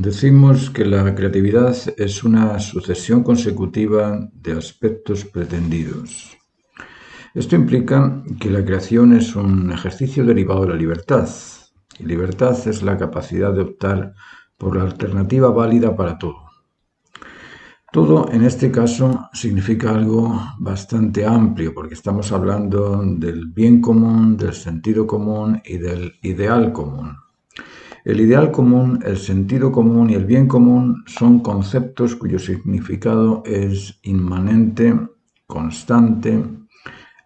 Decimos que la creatividad es una sucesión consecutiva de aspectos pretendidos. Esto implica que la creación es un ejercicio derivado de la libertad, y libertad es la capacidad de optar por la alternativa válida para todo. Todo, en este caso, significa algo bastante amplio, porque estamos hablando del bien común, del sentido común y del ideal común. El ideal común, el sentido común y el bien común son conceptos cuyo significado es inmanente, constante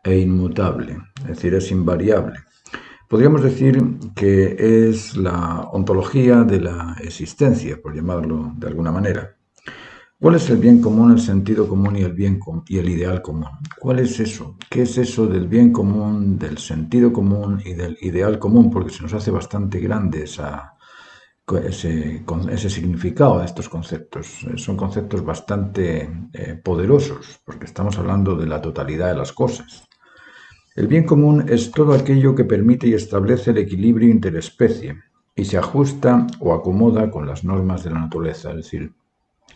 e inmutable, es decir, es invariable. Podríamos decir que es la ontología de la existencia, por llamarlo de alguna manera. ¿Cuál es el bien común, el sentido común y el ideal común? ¿Cuál es eso? ¿Qué es eso del bien común, del sentido común y del ideal común? Porque se nos hace bastante grande ese significado de estos conceptos. Son conceptos bastante poderosos, porque estamos hablando de la totalidad de las cosas. El bien común es todo aquello que permite y establece el equilibrio interespecie y se ajusta o acomoda con las normas de la naturaleza. Es decir,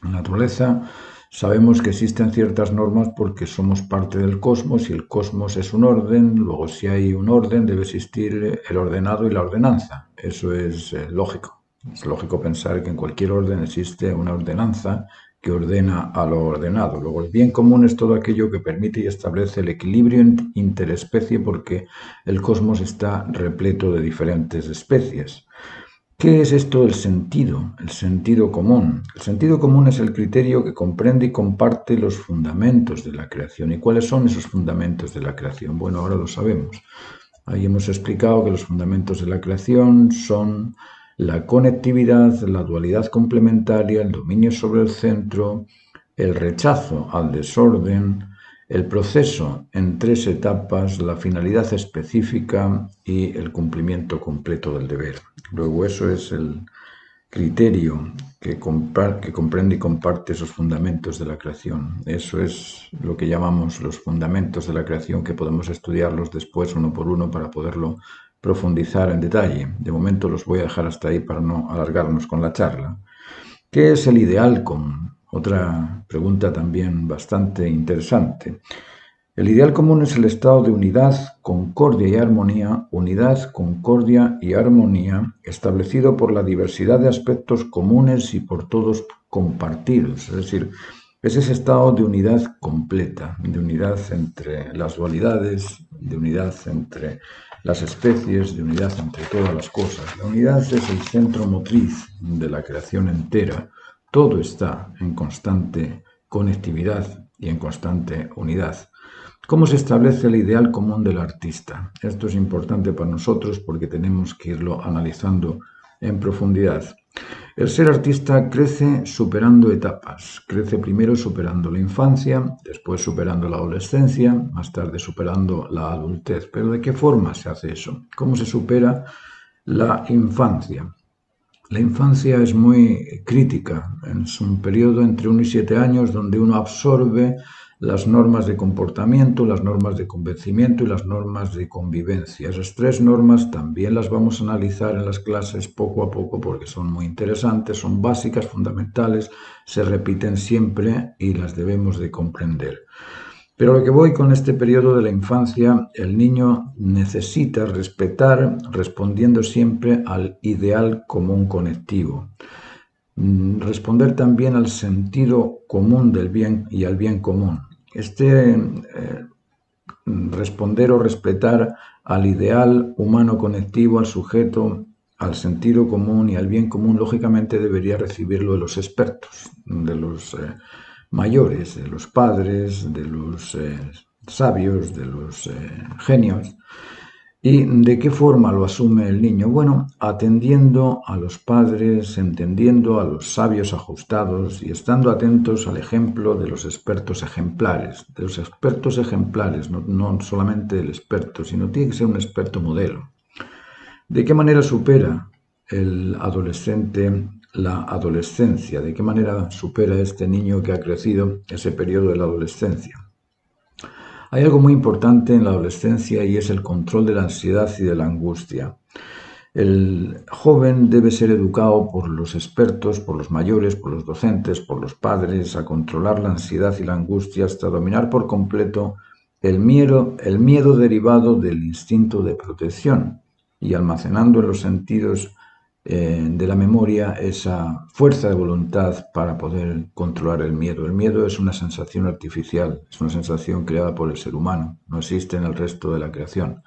en la naturaleza sabemos que existen ciertas normas porque somos parte del cosmos y el cosmos es un orden. Luego, si hay un orden, debe existir el ordenado y la ordenanza. Eso es lógico. Es lógico pensar que en cualquier orden existe una ordenanza que ordena a lo ordenado. Luego, el bien común es todo aquello que permite y establece el equilibrio interespecie porque el cosmos está repleto de diferentes especies. ¿Qué es esto del sentido? El sentido común. El sentido común es el criterio que comprende y comparte los fundamentos de la creación. ¿Y cuáles son esos fundamentos de la creación? Bueno, ahora lo sabemos. Ahí hemos explicado que los fundamentos de la creación son la conectividad, la dualidad complementaria, el dominio sobre el centro, el rechazo al desorden, el proceso en 3 etapas, la finalidad específica y el cumplimiento completo del deber. Luego eso es el criterio que comprende y comparte esos fundamentos de la creación. Eso es lo que llamamos los fundamentos de la creación, que podemos estudiarlos después uno por uno para poderlo profundizar en detalle. De momento los voy a dejar hasta ahí para no alargarnos con la charla. ¿Qué es el ideal común? Otra pregunta también bastante interesante. El ideal común es el estado de unidad, concordia y armonía, establecido por la diversidad de aspectos comunes y por todos compartidos. Es decir, es ese estado de unidad completa, de unidad entre las dualidades, de unidad entre las especies, de unidad entre todas las cosas. La unidad es el centro motriz de la creación entera. Todo está en constante conectividad y en constante unidad. ¿Cómo se establece el ideal común del artista? Esto es importante para nosotros porque tenemos que irlo analizando en profundidad. El ser artista crece superando etapas. Crece primero superando la infancia, después superando la adolescencia, más tarde superando la adultez. ¿Pero de qué forma se hace eso? ¿Cómo se supera la infancia? La infancia es muy crítica. Es un periodo entre 1 y 7 años donde uno absorbe las normas de comportamiento, las normas de convencimiento y las normas de convivencia. Esas 3 normas también las vamos a analizar en las clases poco a poco porque son muy interesantes, son básicas, fundamentales, se repiten siempre y las debemos de comprender. Pero lo que voy con este periodo de la infancia, el niño necesita respetar respondiendo siempre al ideal común conectivo. Responder también al sentido común del bien y al bien común. Responder o respetar al ideal humano conectivo, al sujeto, al sentido común y al bien común, lógicamente debería recibirlo de los expertos, de los mayores, de los padres, de los sabios, de los genios. ¿Y de qué forma lo asume el niño? Bueno, atendiendo a los padres, entendiendo a los sabios ajustados y estando atentos al ejemplo de los expertos ejemplares. De los expertos ejemplares, no solamente el experto, sino tiene que ser un experto modelo. ¿De qué manera supera el adolescente la adolescencia? ¿De qué manera supera este niño que ha crecido ese periodo de la adolescencia? Hay algo muy importante en la adolescencia y es el control de la ansiedad y de la angustia. El joven debe ser educado por los expertos, por los mayores, por los docentes, por los padres, a controlar la ansiedad y la angustia hasta dominar por completo el miedo derivado del instinto de protección y almacenando en los sentidos de la memoria esa fuerza de voluntad para poder controlar el miedo. El miedo es una sensación artificial, es una sensación creada por el ser humano, no existe en el resto de la creación.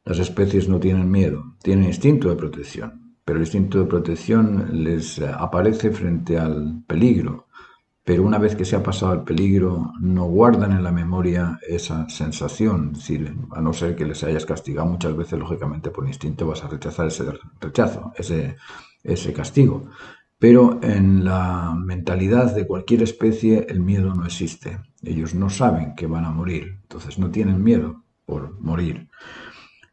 Las especies no tienen miedo, tienen instinto de protección, pero el instinto de protección les aparece frente al peligro, pero una vez que se ha pasado el peligro no guardan en la memoria esa sensación, es decir, a no ser que les hayas castigado muchas veces, lógicamente por instinto vas a rechazar ese castigo. Pero en la mentalidad de cualquier especie el miedo no existe. Ellos no saben que van a morir, entonces no tienen miedo por morir.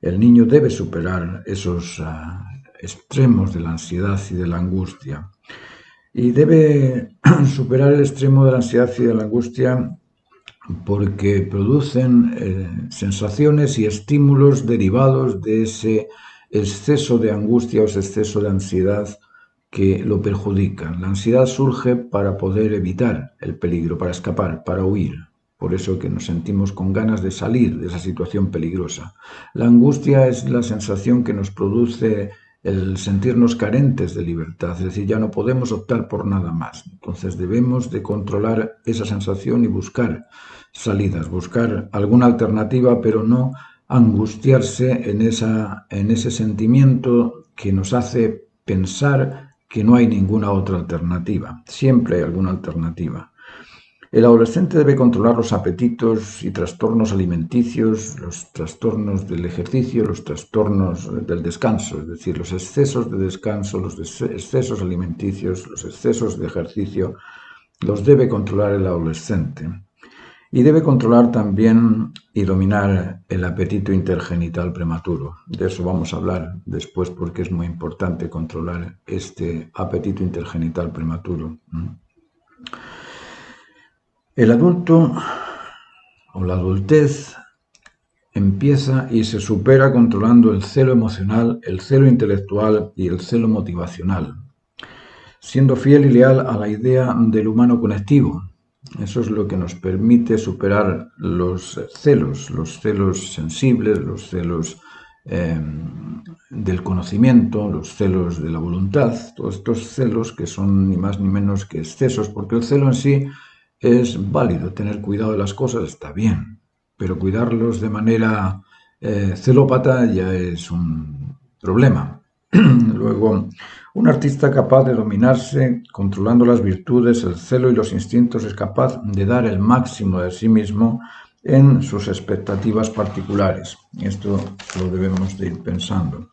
El niño debe superar esos extremos de la ansiedad y de la angustia. Y debe superar el extremo de la ansiedad y de la angustia porque producen sensaciones y estímulos derivados de ese exceso de angustia o ese exceso de ansiedad que lo perjudican. La ansiedad surge para poder evitar el peligro, para escapar, para huir. Por eso que nos sentimos con ganas de salir de esa situación peligrosa. La angustia es la sensación que nos produce el sentirnos carentes de libertad, es decir, ya no podemos optar por nada más. Entonces debemos de controlar esa sensación y buscar salidas, buscar alguna alternativa, pero no angustiarse en ese sentimiento que nos hace pensar que no hay ninguna otra alternativa. Siempre hay alguna alternativa. El adolescente debe controlar los apetitos y trastornos alimenticios, los trastornos del ejercicio, los trastornos del descanso, es decir, los excesos de descanso, los excesos alimenticios, los excesos de ejercicio, los debe controlar el adolescente. Y debe controlar también y dominar el apetito intergenital prematuro. De eso vamos a hablar después porque es muy importante controlar este apetito intergenital prematuro. El adulto o la adultez empieza y se supera controlando el celo emocional, el celo intelectual y el celo motivacional, siendo fiel y leal a la idea del humano conectivo. Eso es lo que nos permite superar los celos sensibles, los celos del conocimiento, los celos de la voluntad, todos estos celos que son ni más ni menos que excesos, porque el celo en sí es válido, tener cuidado de las cosas está bien, pero cuidarlos de manera celópata ya es un problema. Luego, un artista capaz de dominarse, controlando las virtudes, el celo y los instintos, es capaz de dar el máximo de sí mismo en sus expectativas particulares. Esto lo debemos de ir pensando.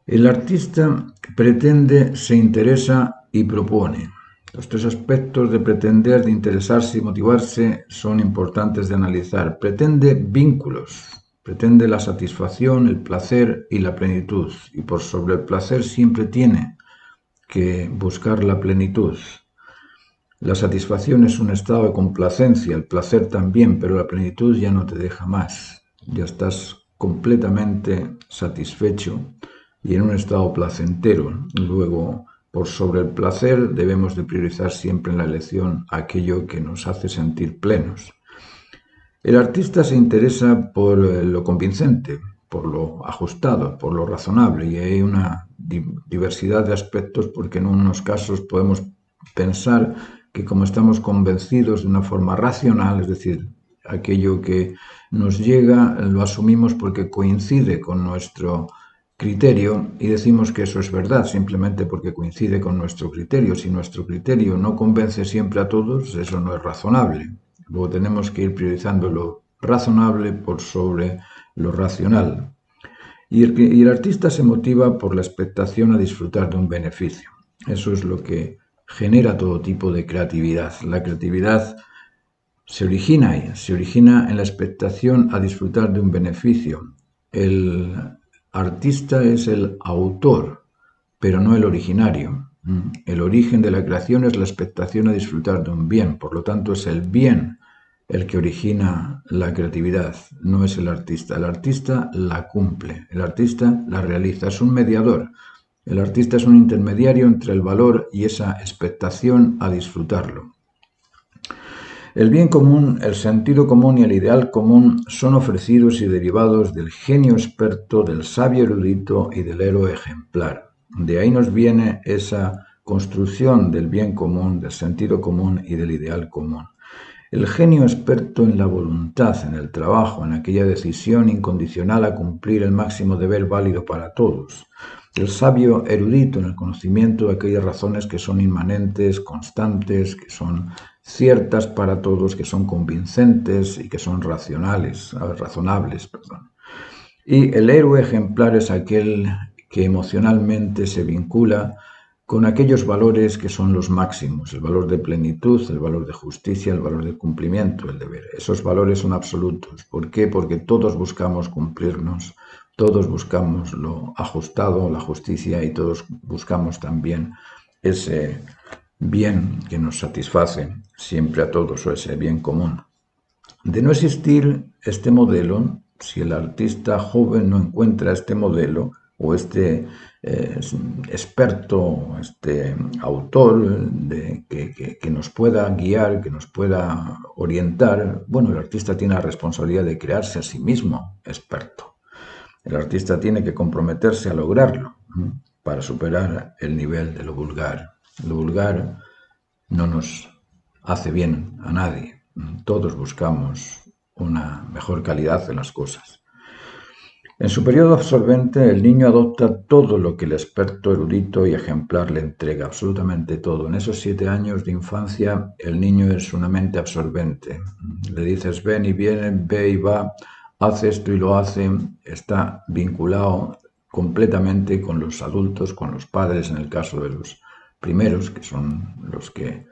El artista pretende, se interesa y propone. Los tres aspectos de pretender, de interesarse y motivarse son importantes de analizar. Pretende vínculos, pretende la satisfacción, el placer y la plenitud. Y por sobre el placer siempre tiene que buscar la plenitud. La satisfacción es un estado de complacencia, el placer también, pero la plenitud ya no te deja más. Ya estás completamente satisfecho y en un estado placentero. Luego, por sobre el placer debemos de priorizar siempre en la elección aquello que nos hace sentir plenos. El artista se interesa por lo convincente, por lo ajustado, por lo razonable, y hay una diversidad de aspectos porque en unos casos podemos pensar que como estamos convencidos de una forma racional, es decir, aquello que nos llega lo asumimos porque coincide con nuestro criterio y decimos que eso es verdad simplemente porque coincide con nuestro criterio. Si nuestro criterio no convence siempre a todos, eso no es razonable. Luego tenemos que ir priorizando lo razonable por sobre lo racional. Y el artista se motiva por la expectación a disfrutar de un beneficio. Eso es lo que genera todo tipo de creatividad. La creatividad se origina en la expectación a disfrutar de un beneficio. El artista es el autor, pero no el originario. El origen de la creación es la expectación a disfrutar de un bien, por lo tanto es el bien el que origina la creatividad, no es el artista la cumple, el artista la realiza, es un mediador, el artista es un intermediario entre el valor y esa expectación a disfrutarlo. El bien común, el sentido común y el ideal común son ofrecidos y derivados del genio experto, del sabio erudito y del héroe ejemplar. De ahí nos viene esa construcción del bien común, del sentido común y del ideal común. El genio experto en la voluntad, en el trabajo, en aquella decisión incondicional a cumplir el máximo deber válido para todos. El sabio erudito en el conocimiento de aquellas razones que son inmanentes, constantes, que son ciertas para todos, que son convincentes y que son razonables. Y el héroe ejemplar es aquel que emocionalmente se vincula con aquellos valores que son los máximos, el valor de plenitud, el valor de justicia, el valor de cumplimiento, el deber. Esos valores son absolutos. ¿Por qué? Porque todos buscamos cumplirnos, todos buscamos lo ajustado, la justicia, y todos buscamos también ese bien que nos satisface siempre a todos, o ese bien común. De no existir este modelo, si el artista joven no encuentra este modelo o este experto, este autor que nos pueda guiar, que nos pueda orientar, bueno, el artista tiene la responsabilidad de crearse a sí mismo experto. El artista tiene que comprometerse a lograrlo para superar el nivel de lo vulgar. Lo vulgar no nos hace bien a nadie. Todos buscamos una mejor calidad en las cosas. En su periodo absorbente, el niño adopta todo lo que el experto, erudito y ejemplar le entrega, absolutamente todo. En esos 7 años de infancia, el niño es una mente absorbente. Le dices ven y viene, ve y va, hace esto y lo hace, está vinculado completamente con los adultos, con los padres, en el caso de los primeros, que son los que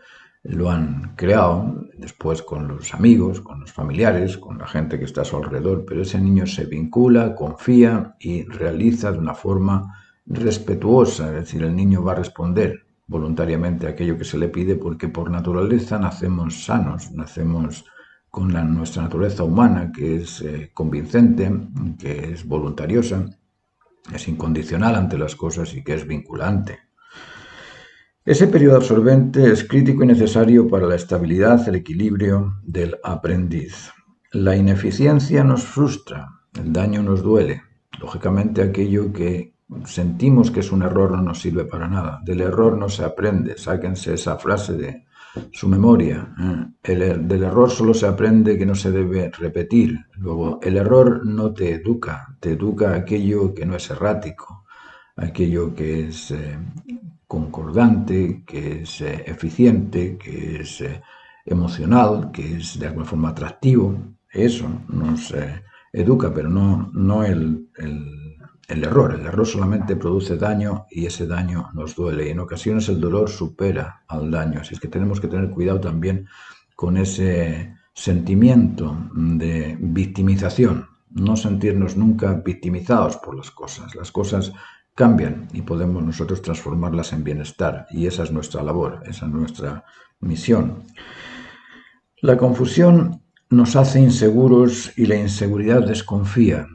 lo han creado, después con los amigos, con los familiares, con la gente que está a su alrededor, pero ese niño se vincula, confía y realiza de una forma respetuosa, es decir, el niño va a responder voluntariamente a aquello que se le pide, porque por naturaleza nacemos sanos, nacemos con nuestra naturaleza humana, que es convincente, que es voluntariosa, es incondicional ante las cosas y que es vinculante. Ese periodo absorbente es crítico y necesario para la estabilidad, el equilibrio del aprendiz. La ineficiencia nos frustra, el daño nos duele. Lógicamente, aquello que sentimos que es un error no nos sirve para nada. Del error no se aprende. Sáquense esa frase de su memoria. Del error solo se aprende que no se debe repetir. Luego, el error no te educa aquello que no es errático, aquello que es concordante, que es eficiente, que es emocional, que es de alguna forma atractivo. Eso nos educa, pero no el error. El error solamente produce daño y ese daño nos duele. Y en ocasiones el dolor supera al daño. Así es que tenemos que tener cuidado también con ese sentimiento de victimización. No sentirnos nunca victimizados por las cosas. Las cosas cambian y podemos nosotros transformarlas en bienestar, y esa es nuestra labor, esa es nuestra misión. La confusión nos hace inseguros y la inseguridad desconfía.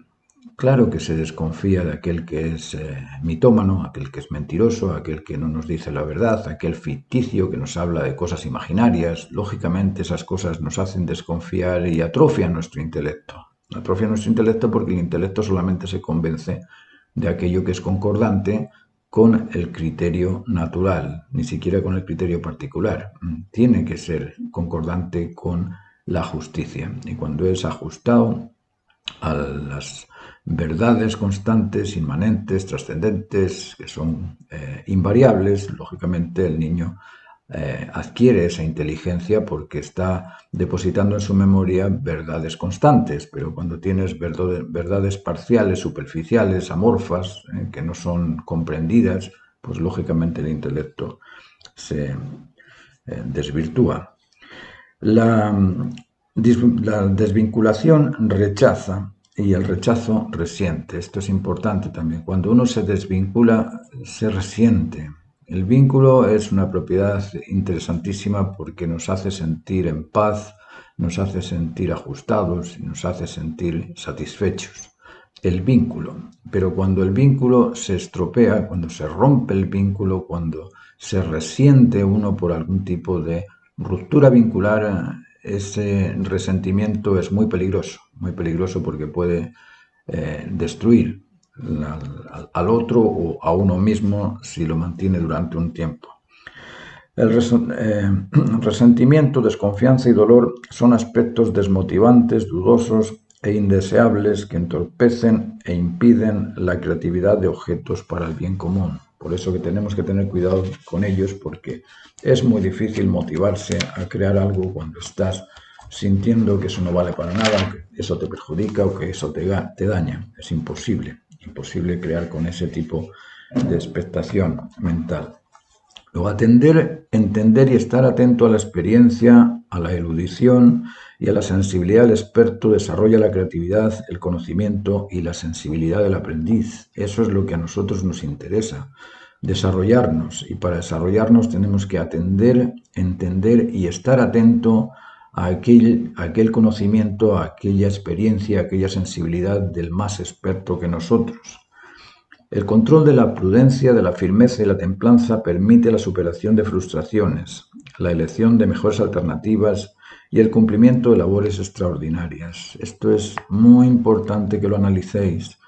Claro que se desconfía de aquel que es mitómano, aquel que es mentiroso, aquel que no nos dice la verdad, aquel ficticio que nos habla de cosas imaginarias. Lógicamente esas cosas nos hacen desconfiar y atrofian nuestro intelecto. Atrofia nuestro intelecto porque el intelecto solamente se convence de aquello que es concordante con el criterio natural, ni siquiera con el criterio particular. Tiene que ser concordante con la justicia. Y cuando es ajustado a las verdades constantes, inmanentes, trascendentes, que son invariables, lógicamente el niño adquiere esa inteligencia porque está depositando en su memoria verdades constantes, pero cuando tienes verdades parciales, superficiales, amorfas, que no son comprendidas, pues lógicamente el intelecto se desvirtúa. La desvinculación rechaza y el rechazo resiente. Esto es importante también. Cuando uno se desvincula, se resiente. El vínculo es una propiedad interesantísima porque nos hace sentir en paz, nos hace sentir ajustados y nos hace sentir satisfechos. El vínculo. Pero cuando el vínculo se estropea, cuando se rompe el vínculo, cuando se resiente uno por algún tipo de ruptura vincular, ese resentimiento es muy peligroso porque puede destruir al otro o a uno mismo si lo mantiene durante un tiempo. El resentimiento, desconfianza y dolor son aspectos desmotivantes, dudosos e indeseables que entorpecen e impiden la creatividad de objetos para el bien común. Por eso que tenemos que tener cuidado con ellos, porque es muy difícil motivarse a crear algo cuando estás sintiendo que eso no vale para nada, que eso te perjudica o que eso te daña. Es imposible crear con ese tipo de expectación mental. Luego, entender y estar atento a la experiencia, a la erudición y a la sensibilidad del experto desarrolla la creatividad, el conocimiento y la sensibilidad del aprendiz. Eso es lo que a nosotros nos interesa, desarrollarnos. Y para desarrollarnos tenemos que atender, entender y estar atento a aquel conocimiento, a aquella experiencia, a aquella sensibilidad del más experto que nosotros. El control de la prudencia, de la firmeza y la templanza permite la superación de frustraciones, la elección de mejores alternativas y el cumplimiento de labores extraordinarias. Esto es muy importante que lo analicéis.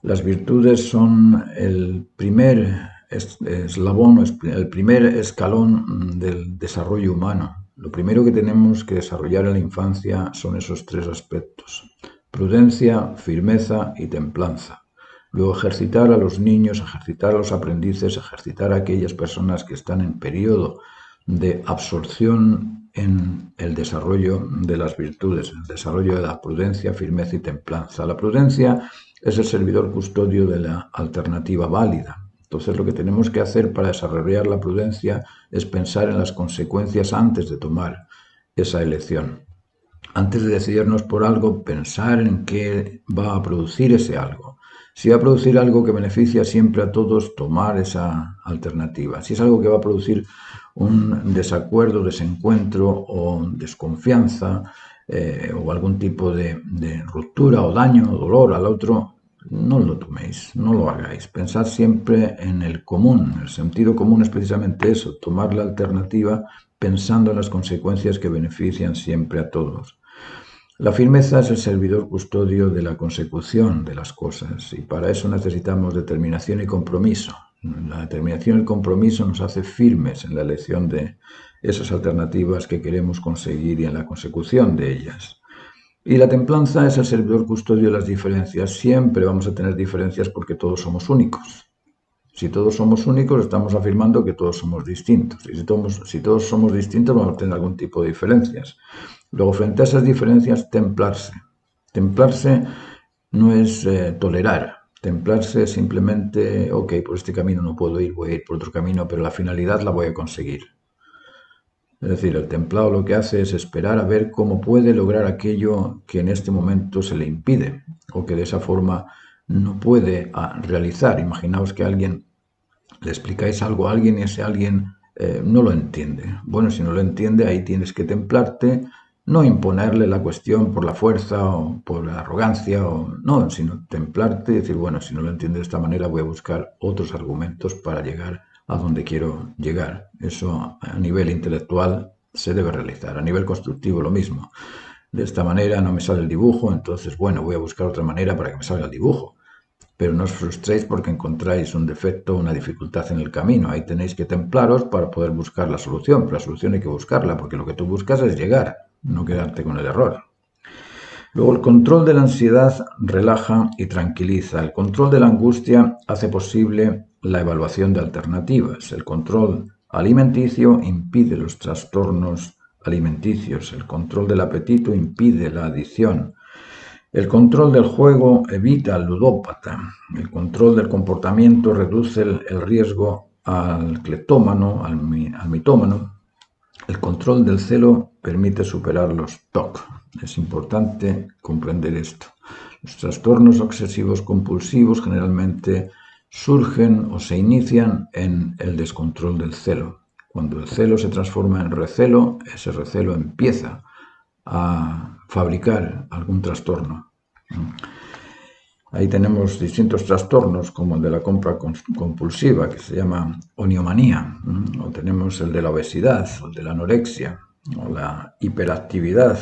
Las virtudes son el primer eslabón, el primer escalón del desarrollo humano. Lo primero que tenemos que desarrollar en la infancia son esos tres aspectos: prudencia, firmeza y templanza. Luego ejercitar a los niños, ejercitar a los aprendices, ejercitar a aquellas personas que están en periodo de absorción en el desarrollo de las virtudes, el desarrollo de la prudencia, firmeza y templanza. La prudencia es el servidor custodio de la alternativa válida. Entonces lo que tenemos que hacer para desarrollar la prudencia es pensar en las consecuencias antes de tomar esa elección. Antes de decidirnos por algo, pensar en qué va a producir ese algo. Si va a producir algo que beneficia siempre a todos, tomar esa alternativa. Si es algo que va a producir un desacuerdo, desencuentro o desconfianza o algún tipo de ruptura o daño o dolor al otro, no lo toméis, no lo hagáis. Pensad siempre en el común. El sentido común es precisamente eso, tomar la alternativa pensando en las consecuencias que benefician siempre a todos. La firmeza es el servidor custodio de la consecución de las cosas y para eso necesitamos determinación y compromiso. La determinación y el compromiso nos hace firmes en la elección de esas alternativas que queremos conseguir y en la consecución de ellas. Y la templanza es el servidor custodio de las diferencias. Siempre vamos a tener diferencias porque todos somos únicos. Si todos somos únicos, estamos afirmando que todos somos distintos. Y si todos somos distintos, vamos a tener algún tipo de diferencias. Luego, frente a esas diferencias, templarse. Templarse no es tolerar. Templarse es simplemente, ok, por este camino no puedo ir, voy a ir por otro camino, pero la finalidad la voy a conseguir. Es decir, el templado lo que hace es esperar a ver cómo puede lograr aquello que en este momento se le impide o que de esa forma no puede realizar. Imaginaos que le explicáis algo a alguien y ese alguien no lo entiende. Bueno, si no lo entiende, ahí tienes que templarte, no imponerle la cuestión por la fuerza o por la arrogancia, no, sino templarte y decir, bueno, si no lo entiende de esta manera, voy a buscar otros argumentos para llegar a donde quiero llegar. Eso a nivel intelectual se debe realizar, a nivel constructivo lo mismo. De esta manera no me sale el dibujo, entonces, bueno, voy a buscar otra manera para que me salga el dibujo. Pero no os frustréis porque encontráis un defecto o una dificultad en el camino. Ahí tenéis que templaros para poder buscar la solución, pero la solución hay que buscarla, porque lo que tú buscas es llegar, no quedarte con el error. Luego, el control de la ansiedad relaja y tranquiliza. El control de la angustia hace posible la evaluación de alternativas. El control alimenticio impide los trastornos alimenticios. El control del apetito impide la adicción. El control del juego evita al ludópata. El control del comportamiento reduce el riesgo al cleptómano, al mitómano. El control del celo permite superar los TOC. Es importante comprender esto. Los trastornos obsesivos compulsivos generalmente surgen o se inician en el descontrol del celo. Cuando el celo se transforma en recelo, ese recelo empieza a fabricar algún trastorno. Ahí tenemos distintos trastornos, como el de la compra compulsiva, que se llama oniomanía, o tenemos el de la obesidad, o el de la anorexia, o la hiperactividad,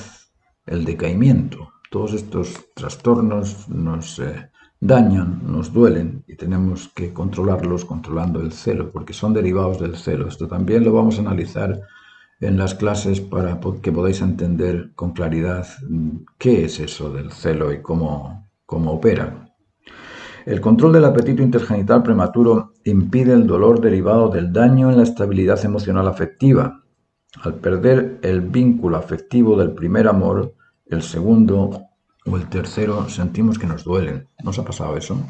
el decaimiento. Todos estos trastornos nos dañan, nos duelen, y tenemos que controlarlos controlando el celo, porque son derivados del celo. Esto también lo vamos a analizar en las clases para que podáis entender con claridad qué es eso del celo y cómo opera. El control del apetito intergenital prematuro impide el dolor derivado del daño en la estabilidad emocional afectiva. Al perder el vínculo afectivo del primer amor, el segundo o el tercero sentimos que nos duelen. ¿Nos ha pasado eso?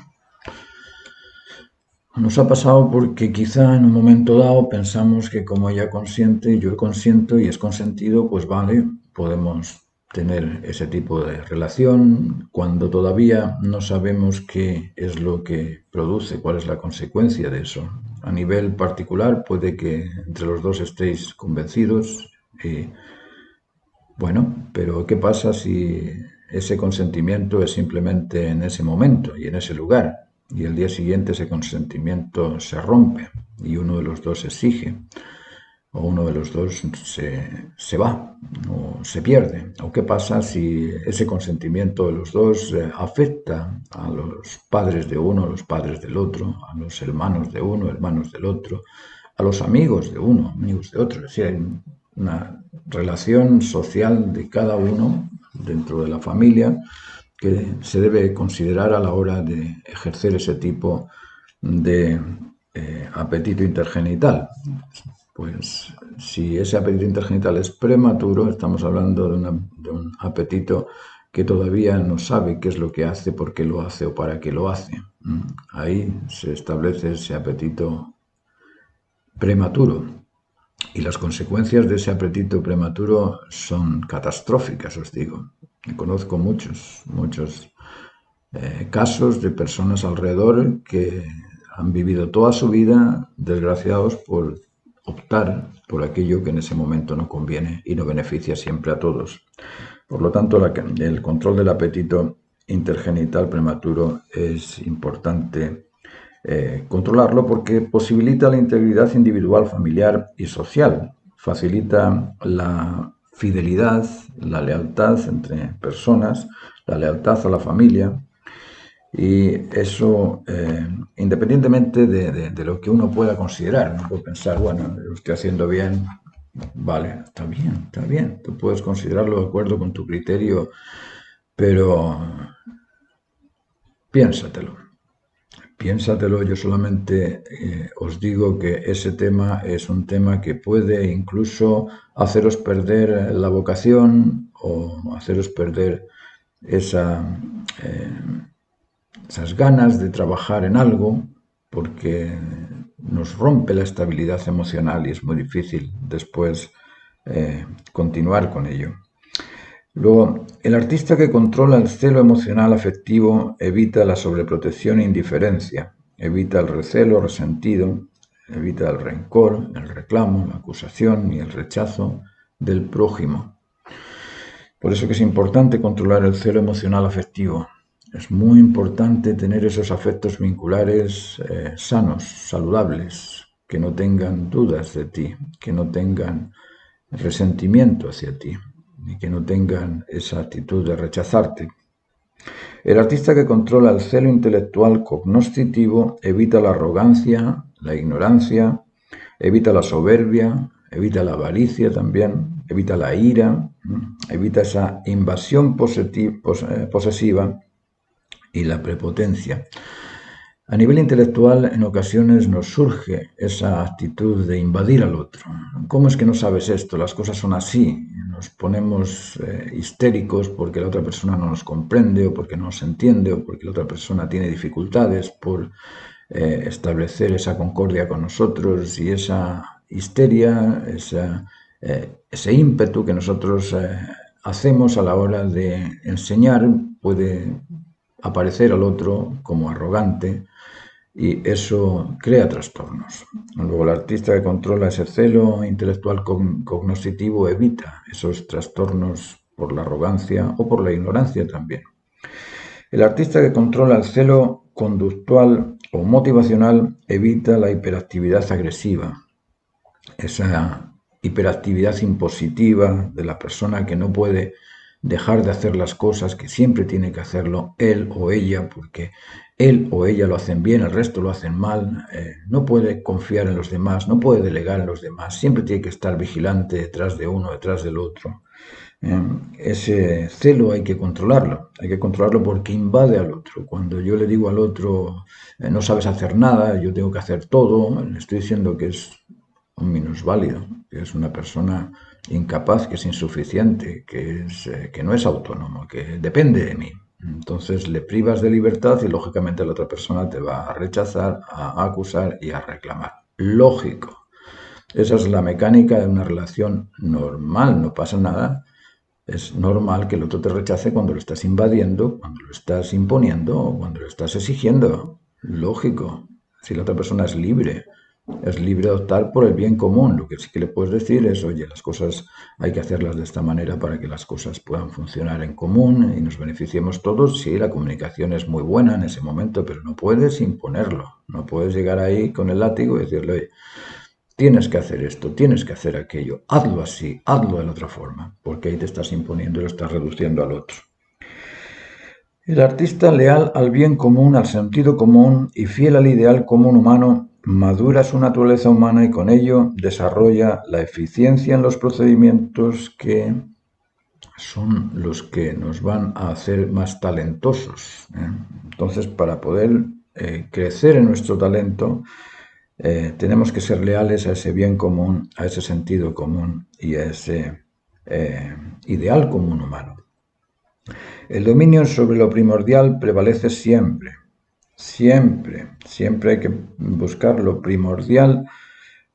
Nos ha pasado porque quizá en un momento dado pensamos que como ella consiente, yo consiento y es consentido, pues vale, podemos tener ese tipo de relación cuando todavía no sabemos qué es lo que produce, cuál es la consecuencia de eso. A nivel particular puede que entre los dos estéis convencidos y bueno, pero ¿qué pasa si ese consentimiento es simplemente en ese momento y en ese lugar? Y el día siguiente ese consentimiento se rompe y uno de los dos exige, o uno de los dos se va o se pierde. ¿O qué pasa si ese consentimiento de los dos afecta a los padres de uno, a los padres del otro, a los hermanos de uno, hermanos del otro, a los amigos de uno, amigos de otro? Es decir, hay una relación social de cada uno dentro de la familia que se debe considerar a la hora de ejercer ese tipo de apetito intergenital. Pues si ese apetito intergenital es prematuro, estamos hablando de un apetito que todavía no sabe qué es lo que hace, por qué lo hace o para qué lo hace. Ahí se establece ese apetito prematuro. Y las consecuencias de ese apetito prematuro son catastróficas, os digo. Conozco muchos casos de personas alrededor que han vivido toda su vida desgraciados por optar por aquello que en ese momento no conviene y no beneficia siempre a todos. Por lo tanto, el control del apetito intergenital prematuro es importante controlarlo porque posibilita la integridad individual, familiar y social, facilita la fidelidad, la lealtad entre personas, la lealtad a la familia, y eso independientemente de lo que uno pueda considerar. No puedo pensar, bueno, lo estoy haciendo bien, vale, está bien, tú puedes considerarlo de acuerdo con tu criterio, pero piénsatelo. Yo solamente os digo que ese tema es un tema que puede incluso haceros perder la vocación o haceros perder esas ganas de trabajar en algo, porque nos rompe la estabilidad emocional y es muy difícil después continuar con ello. Luego, el artista que controla el celo emocional afectivo evita la sobreprotección e indiferencia, evita el recelo, resentido, evita el rencor, el reclamo, la acusación y el rechazo del prójimo. Por eso que es importante controlar el celo emocional afectivo. Es muy importante tener esos afectos vinculares sanos, saludables, que no tengan dudas de ti, que no tengan resentimiento hacia ti y que no tengan esa actitud de rechazarte. El artista que controla el celo intelectual cognoscitivo evita la arrogancia, la ignorancia, evita la soberbia, evita la avaricia también, evita la ira, evita esa invasión posesiva y la prepotencia. A nivel intelectual, en ocasiones nos surge esa actitud de invadir al otro. ¿Cómo es que no sabes esto? Las cosas son así. Nos ponemos histéricos porque la otra persona no nos comprende o porque no nos entiende o porque la otra persona tiene dificultades por establecer esa concordia con nosotros, y esa histeria, ese ímpetu que nosotros hacemos a la hora de enseñar puede aparecer al otro como arrogante, y eso crea trastornos. Luego, el artista que controla ese celo intelectual cognoscitivo evita esos trastornos por la arrogancia o por la ignorancia también. El artista que controla el celo conductual o motivacional evita la hiperactividad agresiva, esa hiperactividad impositiva de la persona que no puede dejar de hacer las cosas, que siempre tiene que hacerlo él o ella, porque él o ella lo hacen bien, el resto lo hacen mal, no puede confiar en los demás, no puede delegar en los demás, siempre tiene que estar vigilante detrás de uno, detrás del otro. Ese celo hay que controlarlo porque invade al otro. Cuando yo le digo al otro, no sabes hacer nada, yo tengo que hacer todo, le estoy diciendo que es un minusválido, que es una persona incapaz, que es insuficiente, que no es autónomo, que depende de mí. Entonces le privas de libertad y lógicamente la otra persona te va a rechazar, a acusar y a reclamar. Lógico. Esa es la mecánica de una relación normal, no pasa nada. Es normal que el otro te rechace cuando lo estás invadiendo, cuando lo estás imponiendo o cuando lo estás exigiendo. Lógico. Si la otra persona es libre de optar por el bien común. Lo que sí que le puedes decir es, oye, las cosas hay que hacerlas de esta manera para que las cosas puedan funcionar en común y nos beneficiemos todos. Sí, la comunicación es muy buena en ese momento, pero no puedes imponerlo. No puedes llegar ahí con el látigo y decirle, oye, tienes que hacer esto, tienes que hacer aquello, hazlo así, hazlo de la otra forma, porque ahí te estás imponiendo y lo estás reduciendo al otro. El artista leal al bien común, al sentido común y fiel al ideal común humano, madura su naturaleza humana y con ello desarrolla la eficiencia en los procedimientos que son los que nos van a hacer más talentosos. Entonces, para poder crecer en nuestro talento, tenemos que ser leales a ese bien común, a ese sentido común y a ese ideal común humano. El dominio sobre lo primordial prevalece siempre, siempre, siempre hay que buscar lo primordial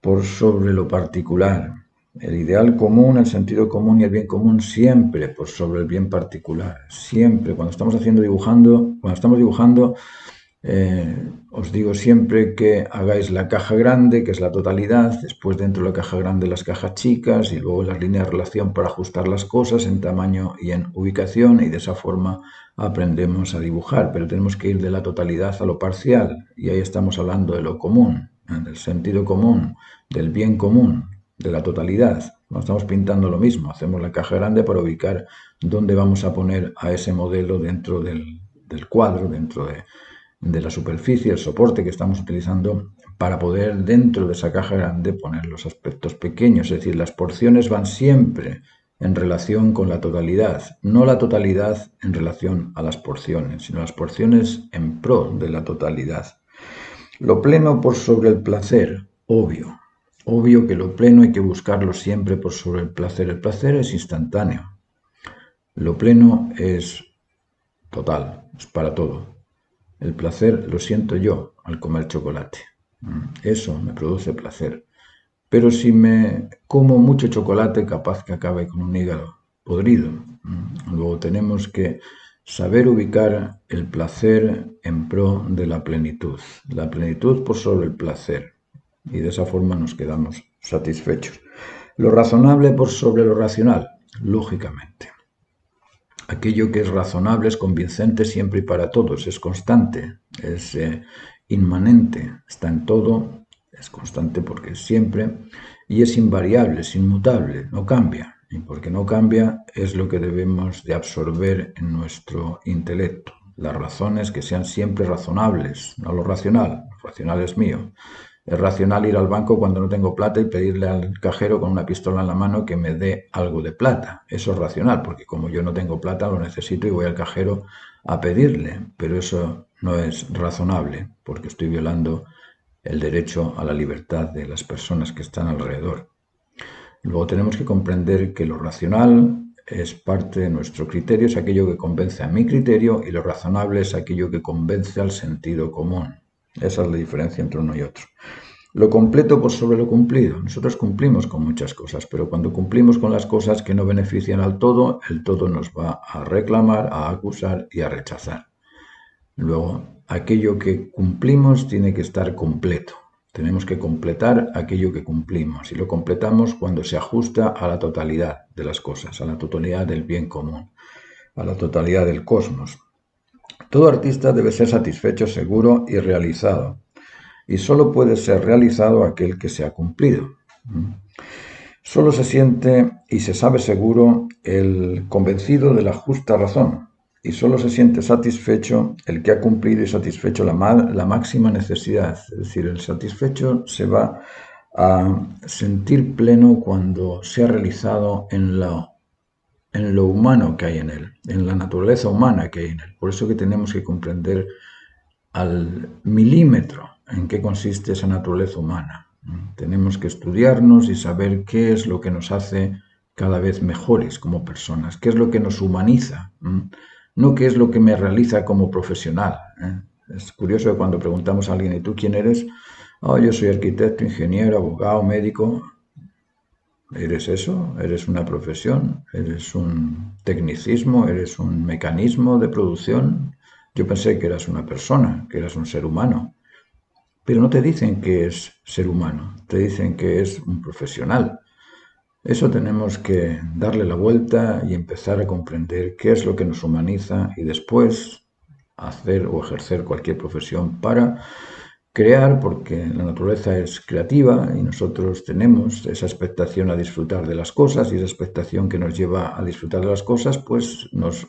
por sobre lo particular. El ideal común, el sentido común y el bien común siempre por sobre el bien particular, siempre. Cuando estamos dibujando, os digo siempre que hagáis la caja grande, que es la totalidad, después dentro de la caja grande las cajas chicas y luego las líneas de relación para ajustar las cosas en tamaño y en ubicación y de esa forma aprendemos a dibujar, pero tenemos que ir de la totalidad a lo parcial y ahí estamos hablando de lo común, del sentido común, del bien común, de la totalidad. No estamos pintando lo mismo, hacemos la caja grande para ubicar dónde vamos a poner a ese modelo dentro del cuadro, dentro de la superficie, el soporte que estamos utilizando para poder dentro de esa caja grande poner los aspectos pequeños, es decir, las porciones van siempre en relación con la totalidad, no la totalidad en relación a las porciones, sino las porciones en pro de la totalidad. Lo pleno por sobre el placer, obvio que lo pleno hay que buscarlo siempre por sobre el placer es instantáneo, lo pleno es total, es para todo. El placer lo siento yo al comer chocolate. Eso me produce placer. Pero si me como mucho chocolate, capaz que acabe con un hígado podrido. Luego tenemos que saber ubicar el placer en pro de la plenitud por sobre el placer. Y de esa forma nos quedamos satisfechos. Lo razonable por sobre lo racional, lógicamente. Aquello que es razonable, es convincente siempre y para todos, es constante, es inmanente, está en todo, es constante porque es siempre y es invariable, es inmutable, no cambia. Y porque no cambia es lo que debemos de absorber en nuestro intelecto. Las razones que sean siempre razonables, no lo racional es mío. Es racional ir al banco cuando no tengo plata y pedirle al cajero con una pistola en la mano que me dé algo de plata. Eso es racional, porque como yo no tengo plata, lo necesito y voy al cajero a pedirle. Pero eso no es razonable, porque estoy violando el derecho a la libertad de las personas que están alrededor. Luego tenemos que comprender que lo racional es parte de nuestro criterio, es aquello que convence a mi criterio y lo razonable es aquello que convence al sentido común. Esa es la diferencia entre uno y otro. Lo completo por sobre lo cumplido. Nosotros cumplimos con muchas cosas, pero cuando cumplimos con las cosas que no benefician al todo, el todo nos va a reclamar, a acusar y a rechazar. Luego, aquello que cumplimos tiene que estar completo. Tenemos que completar aquello que cumplimos y lo completamos cuando se ajusta a la totalidad de las cosas, a la totalidad del bien común, a la totalidad del cosmos. Todo artista debe ser satisfecho, seguro y realizado. Y solo puede ser realizado aquel que se ha cumplido. Solo se siente y se sabe seguro el convencido de la justa razón. Y solo se siente satisfecho el que ha cumplido y satisfecho la máxima necesidad. Es decir, el satisfecho se va a sentir pleno cuando se ha realizado en lo humano que hay en él, en la naturaleza humana que hay en él. Por eso que tenemos que comprender al milímetro en qué consiste esa naturaleza humana. Tenemos que estudiarnos y saber qué es lo que nos hace cada vez mejores como personas, qué es lo que nos humaniza, no qué es lo que me realiza como profesional. Es curioso que cuando preguntamos a alguien, ¿y tú quién eres? Oh, yo soy arquitecto, ingeniero, abogado, médico. ¿Eres eso? ¿Eres una profesión? ¿Eres un tecnicismo? ¿Eres un mecanismo de producción? Yo pensé que eras una persona, que eras un ser humano. Pero no te dicen que es ser humano, te dicen que es un profesional. Eso tenemos que darle la vuelta y empezar a comprender qué es lo que nos humaniza y después hacer o ejercer cualquier profesión para crear, porque la naturaleza es creativa y nosotros tenemos esa expectación a disfrutar de las cosas, y esa expectación que nos lleva a disfrutar de las cosas pues nos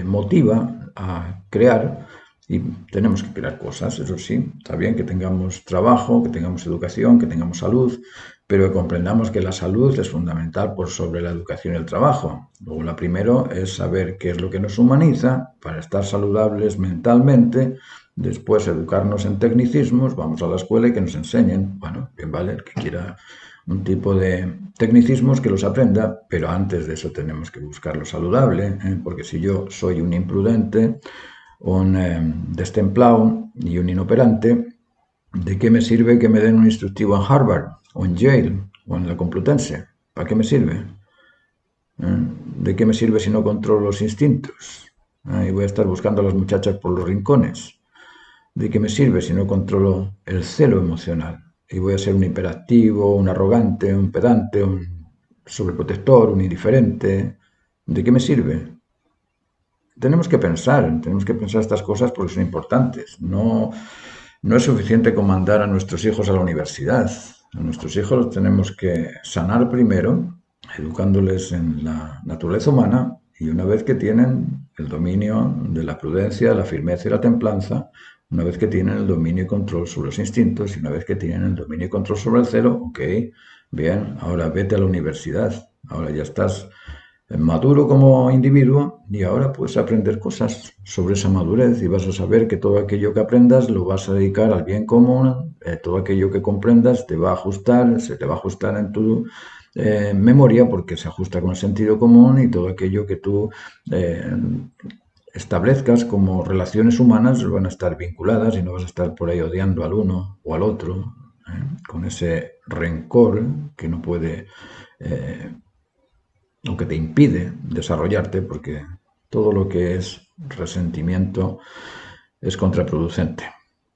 motiva a crear, y tenemos que crear cosas. Eso sí, está bien que tengamos trabajo, que tengamos educación, que tengamos salud, pero que comprendamos que la salud es fundamental por sobre la educación y el trabajo. Luego, lo primero es saber qué es lo que nos humaniza para estar saludables mentalmente. Después, educarnos en tecnicismos, vamos a la escuela y que nos enseñen. Bueno, bien vale, el que quiera un tipo de tecnicismos que los aprenda, pero antes de eso tenemos que buscar lo saludable, porque si yo soy un imprudente, un destemplado y un inoperante, ¿de qué me sirve que me den un instructivo en Harvard o en Yale o en la Complutense? ¿Para qué me sirve? ¿De qué me sirve si no controlo los instintos? Y voy a estar buscando a las muchachas por los rincones. ¿De qué me sirve si no controlo el celo emocional? Y voy a ser un hiperactivo, un arrogante, un pedante, un sobreprotector, un indiferente. ¿De qué me sirve? Tenemos que pensar estas cosas porque son importantes. No es suficiente con mandar a nuestros hijos a la universidad. A nuestros hijos los tenemos que sanar primero, educándoles en la naturaleza humana, y una vez que tienen el dominio de la prudencia, la firmeza y la templanza, una vez que tienen el dominio y control sobre los instintos, y una vez que tienen el dominio y control sobre el celo, ok, bien, ahora vete a la universidad, ahora ya estás maduro como individuo y ahora puedes aprender cosas sobre esa madurez, y vas a saber que todo aquello que aprendas lo vas a dedicar al bien común. Todo aquello que comprendas te va a ajustar, se te va a ajustar en tu memoria, porque se ajusta con el sentido común, y todo aquello que tú establezcas como relaciones humanas van a estar vinculadas, y no vas a estar por ahí odiando al uno o al otro, con ese rencor que no puede o que te impide desarrollarte, porque todo lo que es resentimiento es contraproducente,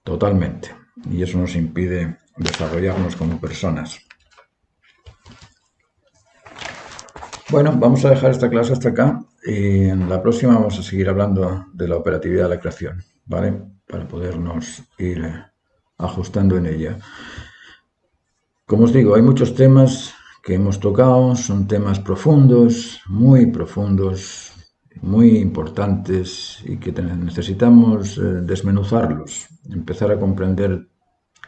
totalmente, y eso nos impide desarrollarnos como personas. Bueno, vamos a dejar esta clase hasta acá, y en la próxima vamos a seguir hablando de la operatividad de la creación, ¿vale? Para podernos ir ajustando en ella. Como os digo, hay muchos temas que hemos tocado, son temas profundos, muy importantes, y que necesitamos desmenuzarlos, empezar a comprender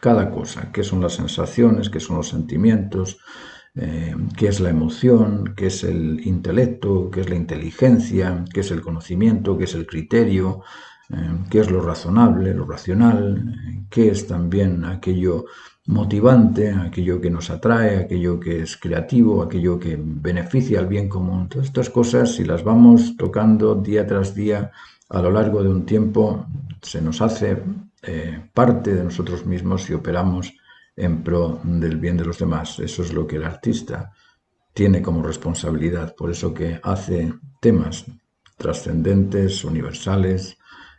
cada cosa, qué son las sensaciones, qué son los sentimientos, qué es la emoción, qué es el intelecto, qué es la inteligencia, qué es el conocimiento, qué es el criterio, qué es lo razonable, lo racional, qué es también aquello motivante, aquello que nos atrae, aquello que es creativo, aquello que beneficia al bien común. Todas estas cosas, si las vamos tocando día tras día a lo largo de un tiempo, se nos hace parte de nosotros mismos y operamos en pro del bien de los demás. Eso es lo que el artista tiene como responsabilidad. Por eso que hace temas trascendentes, universales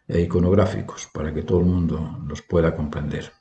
e iconográficos, para que todo el mundo los pueda comprender.